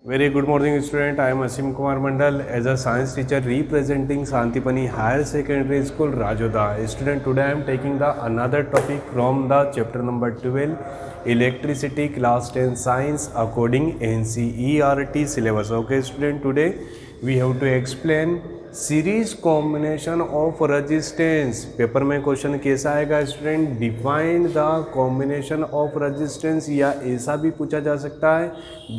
Very good morning student. I am Asim Kumar Mandal as a science teacher representing Santipani Higher Secondary School Rajoda. Student, today I am taking the another topic from the chapter number 12 electricity class 10 science according NCERT syllabus. Okay student, today we have to explain series combination of resistance. Paper में question कैसा आएगा student? Define the combination of resistance, या ऐसा भी पूछा जा सकता है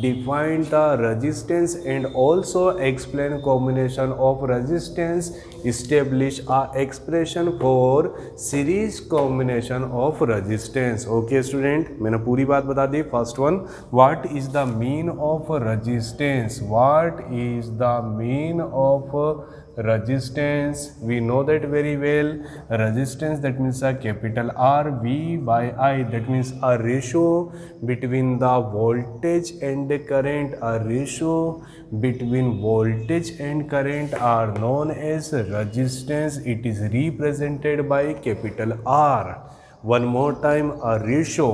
define the resistance and also explain combination of resistance, establish a expression for series combination of resistance. Okay student, मैंने पूरी बात बता दी. First one, what is the mean of resistance? What is the mean of resistance? We know that very well. Resistance, that means a capital R, V by I, that means a ratio between the voltage and the current. A ratio between voltage and current are known as resistance. It is represented by capital R. One more time, a ratio,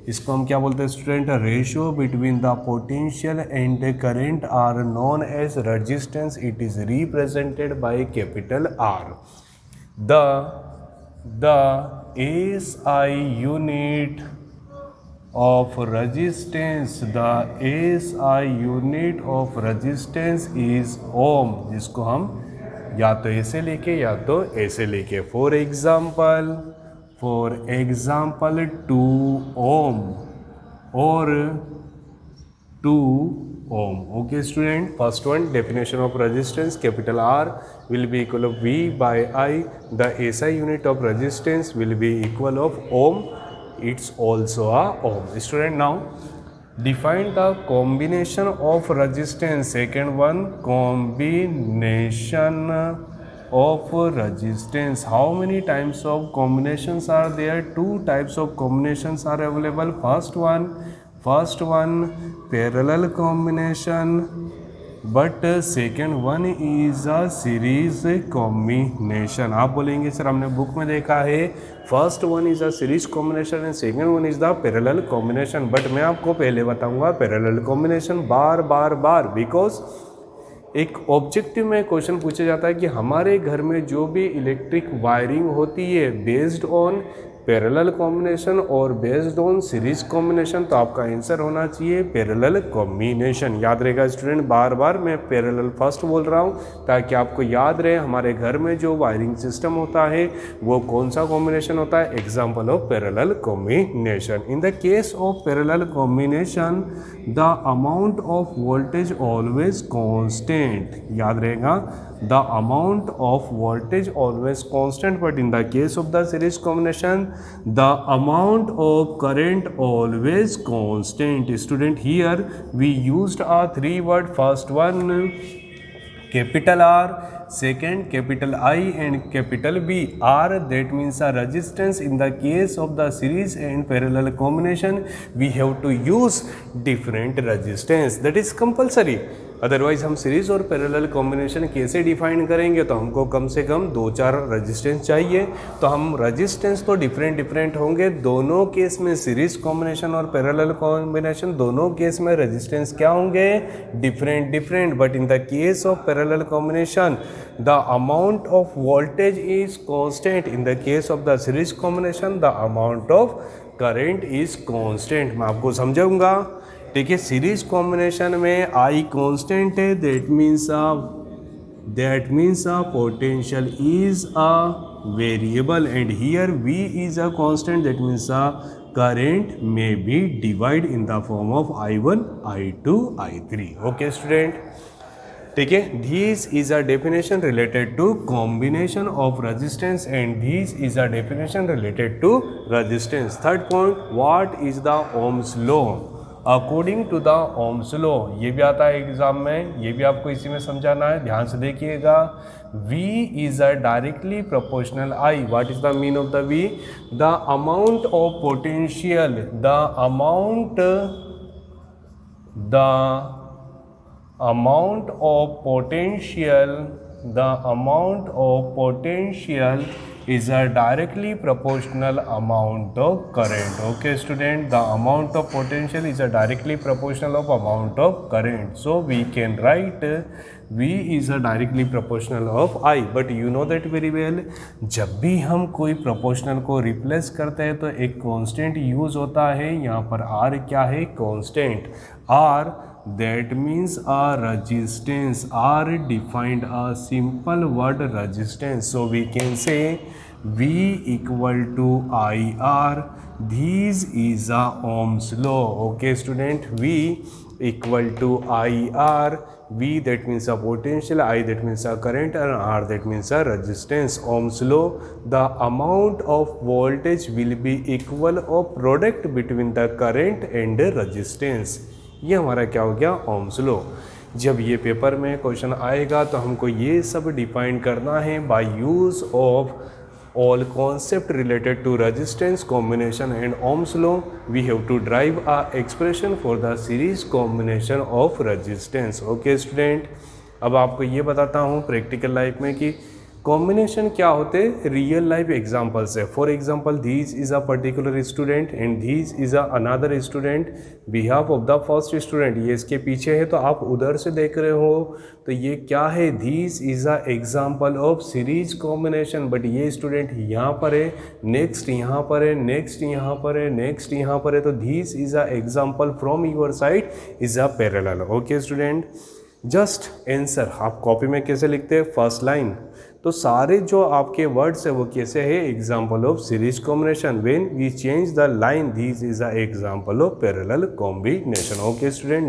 इसको हम क्या बोलते हैं student? Ratio between the potential and current are known as resistance. It is represented by capital R. The SI unit of resistance, the SI unit of resistance is ohm, जिसको हम या तो ऐसे लेके या तो ऐसे लेके. For example 2 ohm or 2 ohm. Okay student, first one, definition of resistance, capital R will be equal of V by I. The SI unit of resistance will be equal of ohm. It's also a ohm. Student, now define the combination of resistance. Second one, combination of resistance. How many types of combinations are there? Two types of combinations are available. First one parallel combination, but second one is a series combination. आप बोलेंगे sir हमने book में देखा है first one is a series combination and second one is the parallel combination, but मैं आपको पहले बताऊंगा पैरेलल कॉम्बिनेशन बार, बिकॉज एक ऑब्जेक्टिव में क्वेश्चन पूछा जाता है कि हमारे घर में जो भी इलेक्ट्रिक वायरिंग होती है बेस्ड ऑन पैरेलल कॉम्बिनेशन और बेस्ड ऑन सीरीज कॉम्बिनेशन, तो आपका आंसर होना चाहिए पैरेलल कॉम्बिनेशन. याद रहेगा स्टूडेंट, बार मैं पैरेलल फर्स्ट बोल रहा हूँ ताकि आपको याद रहे हमारे घर में जो वायरिंग सिस्टम होता है वो कौन सा कॉम्बिनेशन होता है. Example of parallel combination. In the case of parallel combination the amount of voltage always constant. याद रहेगा, the amount of voltage always constant, but in the case of the series combination the amount of current always constant. Student, here we used a three word. First one capital R, second capital I and capital B. R, that means a resistance. In the case of the series and parallel combination we have to use different resistance, that is compulsory. Otherwise हम series और parallel combination कैसे define करेंगे? तो हमको कम से कम 2-4 resistance चाहिए. तो हम रेजिस्टेंस तो डिफरेंट होंगे दोनों केस में. सीरीज कॉम्बिनेशन और पैरेलल कॉम्बिनेशन दोनों केस में रेजिस्टेंस क्या होंगे? Different. But in the case of parallel combination the amount of voltage is constant. In the case of the series combination the amount of current is constant. मैं आपको समझाऊंगा. ठीक है, series combination में I constant है, that means a potential is a variable and here we is a constant, that means a current may be divided in the form of I1, I2, I3. Okay student, ठीक है. This is a definition related to combination of resistance and this is a definition related to resistance. Third point, what is the Ohm's law? According to the Ohm's law, ये भी आता है exam में, ये भी आपको इसी में समझाना है. ध्यान से देखिएगा. V is a directly proportional I. What is the mean of the V? The amount of potential, the amount of potential the amount of potential is a directly proportional amount of current. Okay student, the amount of potential is a directly proportional of amount of current. So we can write V is a directly proportional of I. But you know that very well, जब भी हम कोई proportional को replace करते हैं तो एक constant use होता है. यहाँ पर R क्या है? Constant. R, that means a resistance. R defined a simple word resistance. So we can say V equal to IR. This is a Ohm's law. Okay student, V equal to IR. V that means a potential, I that means a current, and R that means a resistance. Ohm's law, the amount of voltage will be equal of product between the current and the resistance. ये हमारा क्या हो गया? Ohm's law. जब ये paper में question आएगा तो हमको ये सब डिफाइन करना है by use of all concept related to resistance, combination and Ohm's law. We have to derive a expression for the series combination of resistance. Okay student, अब आपको ये बताता हूँ प्रैक्टिकल लाइफ में कि कॉम्बिनेशन क्या होते हैं रियल लाइफ एग्जाम्पल से. For example, this is a particular student and this is a another student behalf of the first student. ये इसके पीछे है तो आप उधर से देख रहे हो तो ये क्या है? This is a example of series combination. But ये स्टूडेंट यहाँ पर है, नेक्स्ट यहाँ पर है, नेक्स्ट यहाँ पर है, नेक्स्ट यहाँ पर है. तो this is a example from your side is a parallel. Okay student, just answer आप कॉपी में कैसे लिखते हैं? First line. तो सारे जो आपके वर्ड्स है वो कैसे है? Example of series combination. When we change the line, this is a example of parallel combination. Okay student,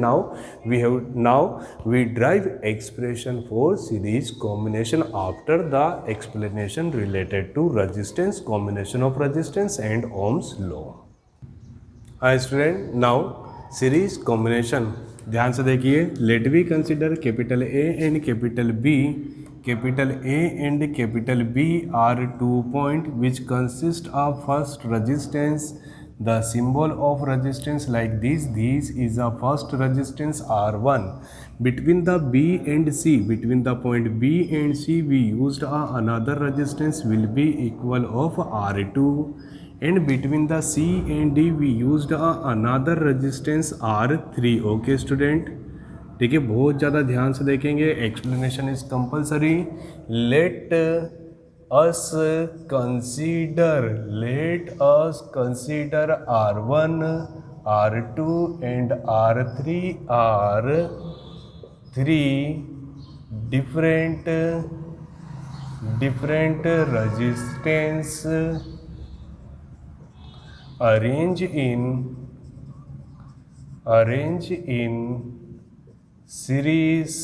now we drive expression for series combination after the explanation related to resistance, combination of resistance and ohms law. Student, now series combination ध्यान से देखिए. Let we consider capital A and capital B. Capital A and capital B are 2 points which consist of first resistance. The symbol of resistance like this. This is a first resistance R1. Between the B and C, between the point B and C, we used another resistance will be equal of R2. And between the C and D, we used another resistance R3. Okay student, ठीक है, बहुत ज़्यादा ध्यान से देखेंगे. Explanation is compulsory. Let us consider R1, R2 and R3 are 3 different resistance arrange in series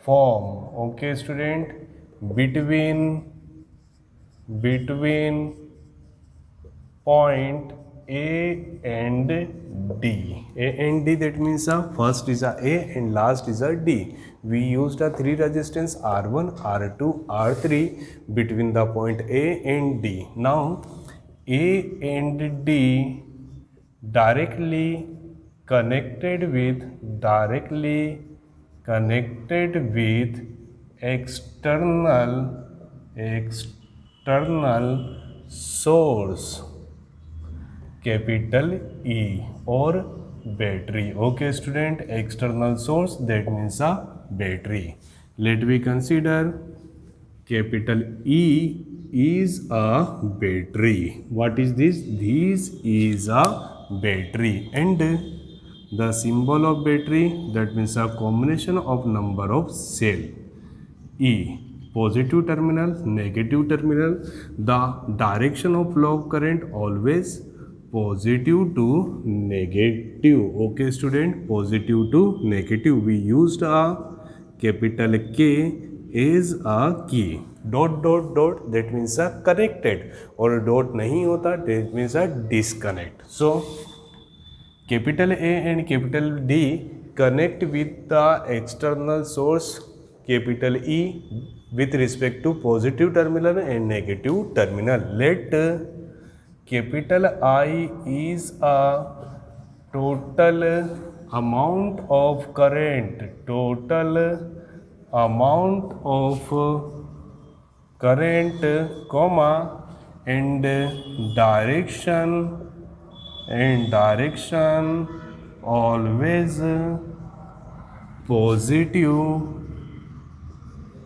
form. Okay student, between point A and D. A and D, that means first is a A and last is a D. We used a 3 resistance R1, R2, R3 between the point A and D. Now A and D directly connected with external source capital E or battery. Okay student, external source, that means a battery. Let we consider capital E is a battery. What is this? This is a battery. And the symbol of battery, that means a combination of number of cell. E, positive terminal, negative terminal. The direction of flow of current always positive to negative. Okay student, positive to negative. We used a capital K is a key. Dot dot dot, that means a connected. और dot नहीं होता, that means a disconnect. So capital A and capital D connect with the external source capital E with respect to positive terminal and negative terminal. Let capital I is a total amount of current, total amount of current, comma, and direction always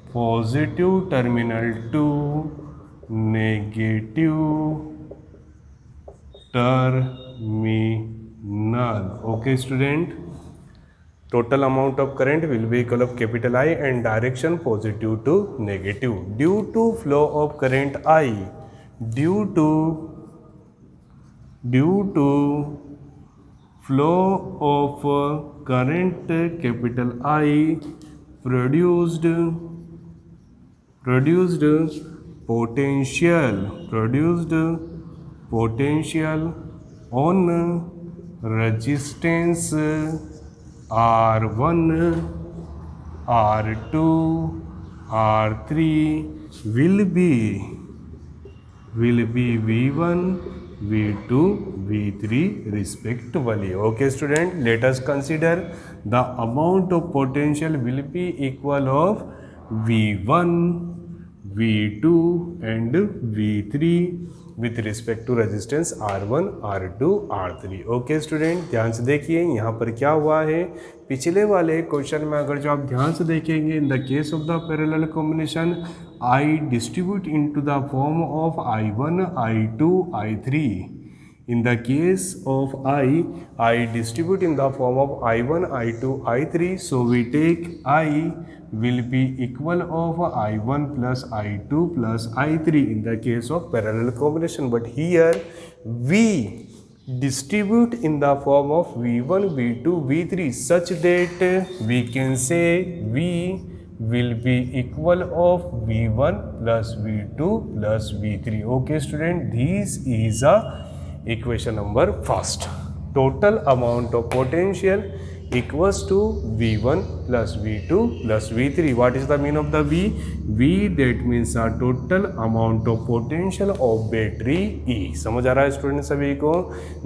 positive terminal to negative terminal. Okay student, total amount of current will be equal of capital I and direction positive to negative. Due to flow of current I, due to flow of current capital I produced potential on resistance R1, R2, R3 will be V1, V2, V3 respectively. Okay student, let us consider the amount of potential will be equal of V1, V2 and V3 with respect to resistance R1, R2, R3. Okay student, ध्यान से देखिए यहाँ पर क्या हुआ है। पिछले वाले क्वेश्चन में अगर जो आप ध्यान से देखेंगे, इन the case of the parallel combination I distribute into the form of I1, I2, I3. In the case of I distribute in the form of I1, I2, I3. So we take I will be equal of I1 plus I2 plus I3 in the case of parallel combination. But here we distribute in the form of V1, V2, V3 such that we can say V will be equal of V1 plus V2 plus V3. Okay student, this is a equation number first. Total amount of potential equals to V1 plus V2 plus V3. What is the mean of the V? V that means a total amount of potential of battery E. समझ आ रहा है student सभी को?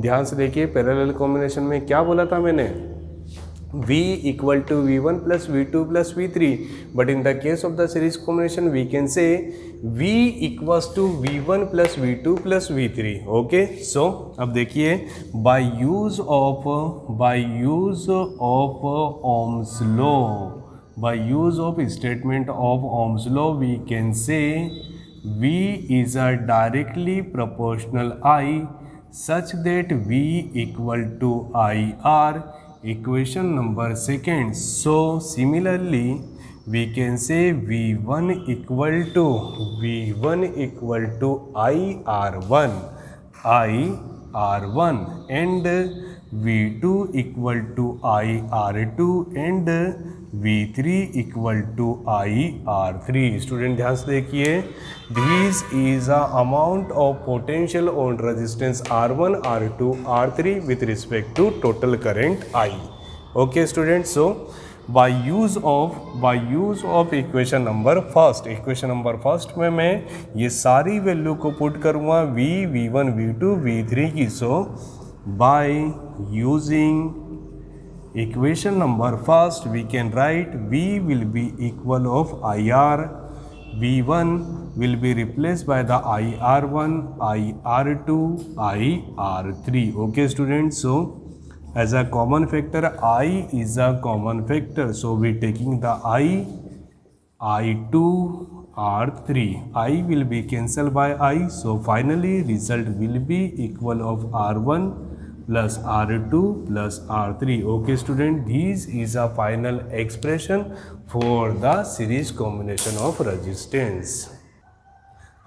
ध्यान से देखिए, parallel combination में क्या बोला था मैंने? V equal to V1 plus V2 plus V3, but in the case of the series combination we can say V equals to V1 plus V2 plus V3. Okay, so अब देखिए, by use of Ohm's law, by use of statement of Ohm's law, we can say V is a directly proportional I such that V equal to IR. Equation number second. So similarly we can say V1 equal to IR1 and V2 equal to IR2 and V3 equal to IR3. Student ध्यान से देखिए, this is a amount of potential on resistance R1, R2, R3 with respect to total current I. Okay student, so by use of equation number first में मैं ये सारी value को put करूँगा V, V1, V2, V3 की. So by using equation number first we can write V will be equal of IR. V1 will be replaced by the IR1, IR2, IR3. Okay students, so as a common factor I is a common factor, so we taking the I2, R3, I will be cancelled by I, so finally result will be equal of R1 plus R2 plus R3. Okay student, this is a final expression for the series combination of resistance.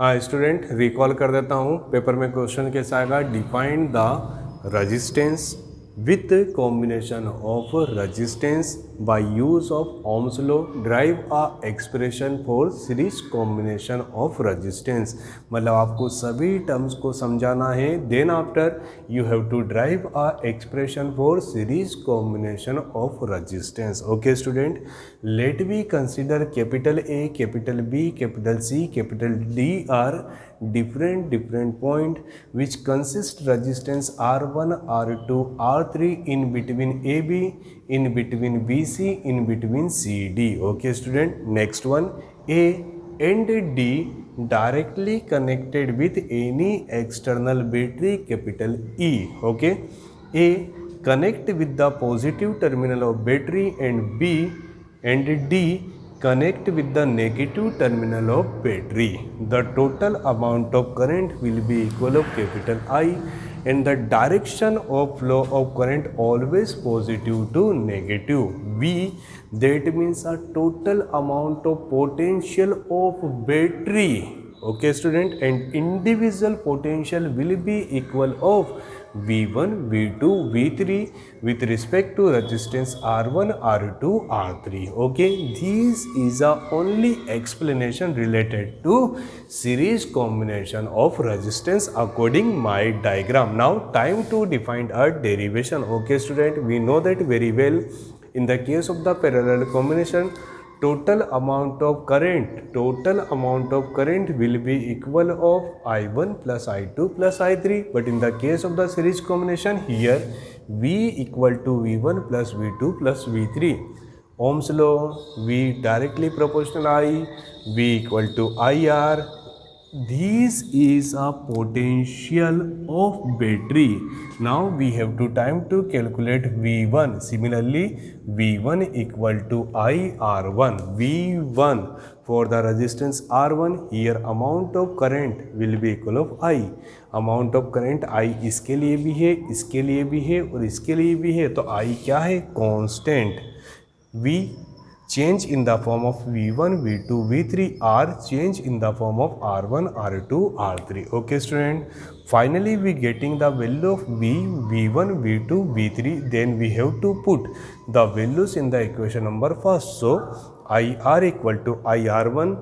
Student recall कर देता हूँ, paper में question कैसा आएगा? Define the resistance with combination of resistance by use of Ohm's law, derive a expression for series combination of resistance. मतलब आपको सभी terms को समझाना है, then after you have to derive a expression for series combination of resistance. Okay student, let me consider capital A, capital B, capital C, capital D are different point which consist resistance R1, R2, R3 in between AB, in between BC, in between CD. Okay student, next one, A and D directly connected with any external battery, capital E. Okay, A connect with the positive terminal of battery and B and D connect with the negative terminal of battery. The total amount of current will be equal of capital I, and the direction of flow of current always positive to negative. V, that means a total amount of potential of battery. Okay student, and individual potential will be equal of V1, V2, V3 with respect to resistance R1, R2, R3. Okay, this is the only explanation related to series combination of resistance according my diagram. Now time to define a derivation. Okay student, we know that very well. In the case of the parallel combination, total amount of current will be equal of I1 plus I2 plus I3, but in the case of the series combination, here V equal to V1 plus V2 plus V3. Ohm's law, V directly proportional I, V equal to IR. This is a potential of battery. Now we have to time to calculate V1. Similarly, V1 equal to IR1. V1 for the resistance R1, here amount of current will be equal of I. amount of current I इसके लिए भी है, इसके लिए भी है और इसके लिए भी है, तो I क्या है? Constant. V change in the form of V1, V2, V3, R change in the form of R1, R2, R3. Okay student, finally we getting the value of V, V1, V2, V3, then we have to put the values in the equation number first. So IR equal to IR1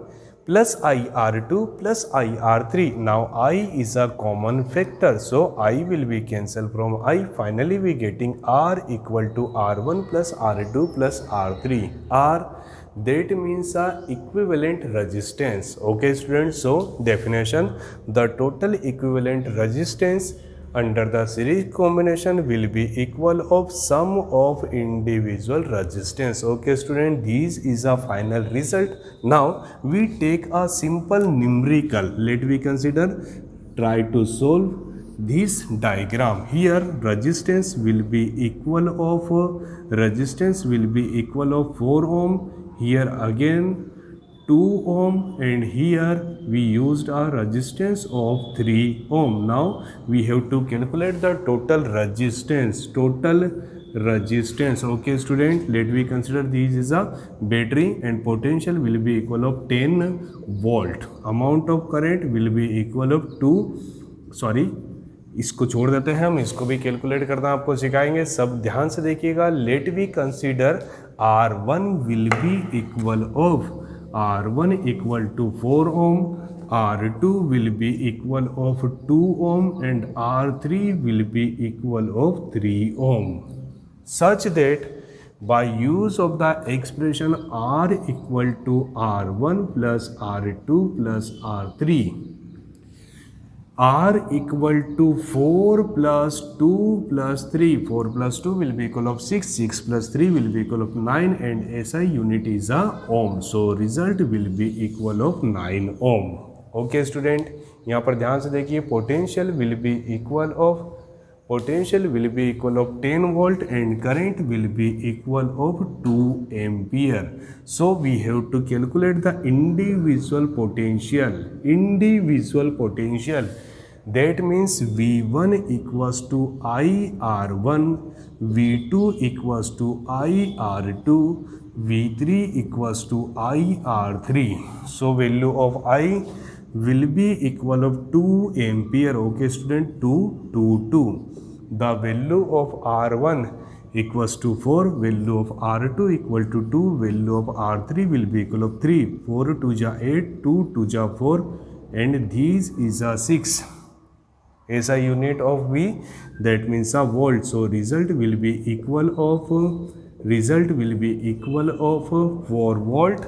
plus IR2 plus IR3. Now I is a common factor, so I will be cancelled from I. Finally we getting R equal to R1 plus R2 plus R3. R, that means a equivalent resistance. Okay students, so definition, the total equivalent resistance under the series combination will be equal of sum of individual resistance. Okay student, this is a final result. Now we take a simple numerical. Let me consider, try to solve this diagram. Here resistance will be equal of 4 ohm. Here again 2 ohm, and here we used a resistance of 3 ohm. Now we have to calculate the total resistance. Okay student, let me consider this is a battery and potential will be equal of 10 volt. Amount of current will be equal of 2, इसको छोड़ देते हैं, हम इसको भी calculate करना आपको सिखाएंगे. सब ध्यान से देखिएगा. Let we consider R1 will be equal of R1 equal to 4 ohm, R2 will be equal of 2 ohm, and R3 will be equal of 3 ohm. Such that by use of the expression R equal to R1 plus R2 plus R3, R equal to 4 plus 2 plus 3. 4 plus 2 will be equal of 6. 6 plus 3 will be equal of 9, and SI unit is a ohm. So result will be equal of 9 ohm. Okay student, यहाँ पर ध्यान से देखिए. Potential will be equal of 10 volt and current will be equal of 2 ampere. So we have to calculate the individual potential. That means V1 equals to IR1, V2 equals to IR2, V3 equals to IR3. So value of I will be equal of 2 ampere. Okay student, 2. The value of R1 equals to 4, value of R2 equal to 2, value of R3 will be equal of 3. 4 2 ja 8, 2 2 ja 4, and this is a 6. SI unit of V, that means a volt. So result will be equal of 4 volt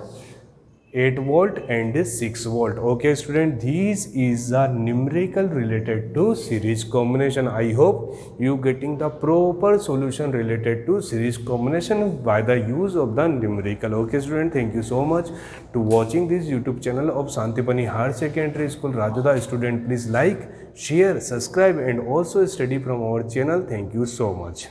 8 volt and 6 volt. Okay student, this is a numerical related to series combination. I hope you getting the proper solution related to series combination by the use of the numerical. Okay student, thank you so much to watching this YouTube channel of Santipani Higher Secondary School Rajoda. Student, please like, share, subscribe and also study from our channel. Thank you so much.